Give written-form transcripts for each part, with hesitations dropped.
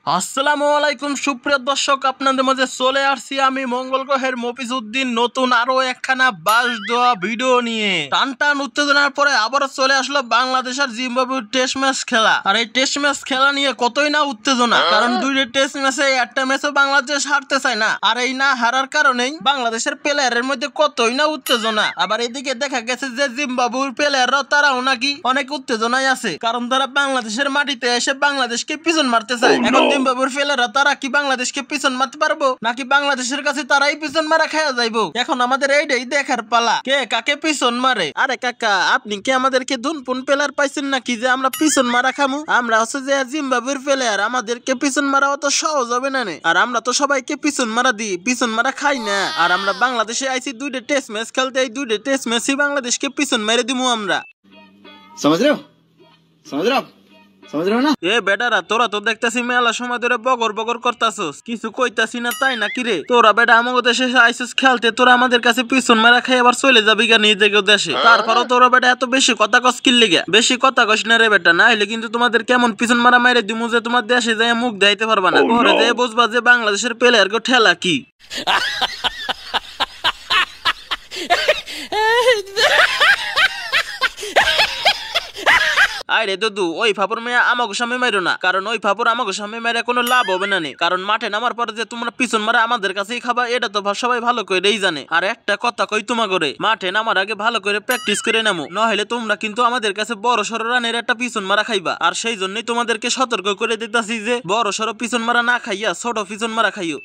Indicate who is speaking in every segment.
Speaker 1: আসসালামু আলাইকুম সুপ্রিয় দর্শক, আপনাদের মাঝে চলে আসছি আমি মঙ্গল গ্রহের মফিজউদ্দিন নতুন আরো একখানা বাস দেওয়া ভিডিও নিয়ে। টান টান উত্তেজনার পরে আবারও চলে আসলো বাংলাদেশ আর জিম্বাবুয়ের টেস্ট ম্যাচ খেলা। আর এই টেস্ট ম্যাচ খেলা নিয়ে কতই না উত্তেজনা, কারণ দুইটা টেস্ট ম্যাচে একটা ম্যাচও বাংলাদেশ হারতে চায় না। আর এই না হারার কারণেই বাংলাদেশের প্লেয়ারের মধ্যে কতই না উত্তেজনা। আবার এদিকে দেখা গেছে যে জিম্বাবুয়ের প্লেয়াররাও তারাও নাকি অনেক উত্তেজনায় আছে, কারণ তারা বাংলাদেশের মাটিতে এসে বাংলাদেশকে পিছন মারতে চায়। এখন জিম্বাবুয়ের প্লেয়াররা তারা কি বাংলাদেশকে পিছন মারতে পারবো, নাকি বাংলাদেশের কাছে তারাই পিছন মারা খাওয়া যাইবো? এখন আমাদের এইটাই দেখার পালা, কে কাকে পিছন মারে। আরে কাকা, আপনি কি আমাদেরকে ধুনপুন প্লেয়ার পাইছেন নাকি যে আমরা পিছন মারা খামু? আমরা হচ্ছে যে জিম্বাবুয়ের প্লেয়ার, আমাদেরকে পিছন মারা অত সহজ হবে না। আর আমরা তো সবাইকে পিছন মারা দিই, পিছন মারা খাই না। আর আমরা বাংলাদেশে আইছি দুইটা টেস্ট ম্যাচ খেলতে, এই দুইটা টেস্ট ম্যাচই বাংলাদেশকে পিছন মেরে দিমু আমরা।
Speaker 2: समझ रहे हो समझ रहे हो आप समझ रहे हो ना।
Speaker 1: এ বেটারা, তোরা তো দেখতেছি মেলা সময় ধরে বগর বগর করতাছস, কিছু কইতাছি না তাই না? কিরে তোরা বেটা আমাকে দেশে আইসস খেলতে, তোরা আমাদের কাছে পিছন মারা খাই আবার চলে যাবি গা নিজেকে দেশে। তারপরও তোরা বেটা এত বেশি কথা কস কি লিগে? বেশি কথা কস না রে বেটা, না হলে কিন্তু তোমাদের কেমন পিছন মারা মাইরে দিমু যে তোমার দেশে যাই মুখ দেখাইতে পারবা না। পরে যে বুঝবা যে বাংলাদেশের প্লেয়ার গো ঠেলা কি। আরে দাদু, ওই ফাপর মেয়ে আমাকে সামনে মারো না, কারণ ওই ফাপর আমাকে সামনে মেরে কোনো লাভ হবে না। কারণ মাঠে নামার পরে যে তোমরা পিছন মারা আমাদের কাছেই খাবা, এটা তো সবাই ভালো করেই জানে। আর একটা কথা কই তোমা করে, মাঠে নামার আগে ভালো করে প্র্যাকটিস করে নামো, নইলে তোমরা কিন্তু আমাদের কাছে বড় সড়ো রানের একটা পিছন মারা খাইবা। আর সেই জন্যই তোমাদেরকে সতর্ক করে দিতেছি যে বড় সড়ো পিছন মারা না খাইয়া ছোট পিছন মারা খাইও।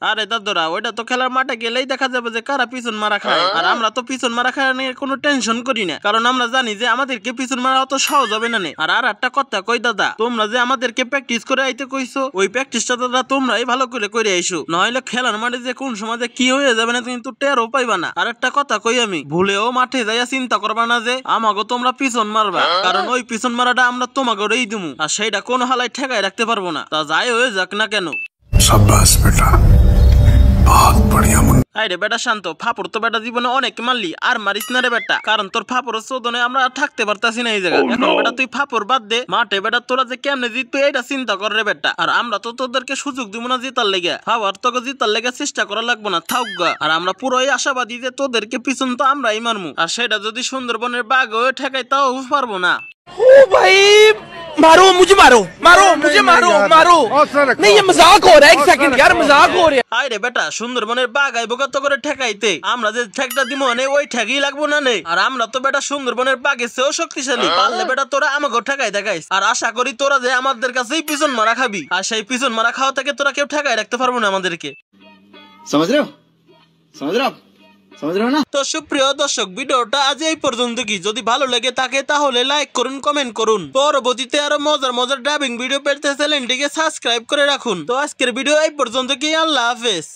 Speaker 1: আরে দাদুরা, ওইটা তো খেলার মাঠে গেলেই দেখা যাবে যে কারা পিছন মারা খায়। আর আমরা তো পিছন মারা খাওয়া নিয়ে কোনো টেনশন করি না, কারণ আমরা জানি যে আমাদেরকে পিছন মারা অত সহজ হবে না। আর একটা কথা কই দাদা, তোমরা যে আমাদেরকে প্র্যাকটিস করে আইতে কইছো, ওই প্র্যাকটিসটা দাদা তোমরাই ভালো করে আইসো, নইলে খেলার মাঠে যে কোন সময় কি হয়ে যাবে না কিন্তু টেরও পাইবা না। আর একটা কথা কই, আমি ভুলেও মাঠে যাইয়া চিন্তা করবা না যে আমাকে তোমরা পিছন মারবা, কারণ ওই পিছন মারাটা আমরা তোমাকেই দিমু, আর সেইটা কোনো হালায় ঠেকায় রাখতে পারবো না। তা যাই হয়ে যাক না কেন।
Speaker 3: शाबाश बेटा, बहुत बढ़िया मुन्ना।
Speaker 1: আরে বেটা শান্ত, ফাপড় তো বেটা জীবনে অনেক মারলি, আর মারিস না রে বেটা, কারণ তোর ফাপড়ের চোদনে আমরা থাকতে পারতাছি না এই জায়গায়। এখন বেটা তুই ফাপড় বাদ দে, মাঠে বেটা তোরা যে কেমনে জিতবে এটা চিন্তা কর রে বেটা। আর আমরা তো তোদেরকে সুযোগ দিব না জিতার লেগে, ফাপড় তোকে জিতার লেগে চেষ্টা করা লাগবো না, থাকগা। আর আমরা পুরোই আশাবাদী যে তোদেরকে পিছন তো আমরাই মারমু, আর সেটা যদি সুন্দরবনের বাঘ হয়ে ঠেকাই তাও পারবো না।
Speaker 4: ओ भाई मारो मुझे, मारो मारो मुझे, मारो मारो नहीं, ये मजाक हो रहा है। एक सेकंड यार, मजाक हो रहा है।
Speaker 1: আরে বেটা, সুন্দরবনের বাঘ আইবো কত করে ঠেকাইতে, আমরা যে ঠেকটা দিব না ওই ঠেকই লাগবো না। আর আমরা তো বেটা সুন্দরবনের বাঘের চেয়েও শক্তিশালী, পারলে বেটা তোরা আমাকে ঠেকাই দেখাইস। আর আশা করি তোরা যে আমাদের কাছেই পিছন মারা খাবি, আর সেই পিছন মারা খাওয়া থেকে তোরা কেউ ঠেকাই রাখতে পারবো না আমাদেরকে।
Speaker 2: समझ रहे हो समझ रहे हो आप समझ रहे हो ना।
Speaker 1: তো সুপ্রিয় দর্শক, ভিডিওটা আজ এই পর্যন্ত। কি যদি ভালো লেগে থাকে তাহলে লাইক করুন, কমেন্ট করুন। পরবর্তীতে আরো মজার মজার ডাবিং ভিডিও পেতে চ্যানেলটিকে সাবস্ক্রাইব করে রাখুন। তো আজকের ভিডিও এই পর্যন্ত। কি আল্লাহ হাফেজ।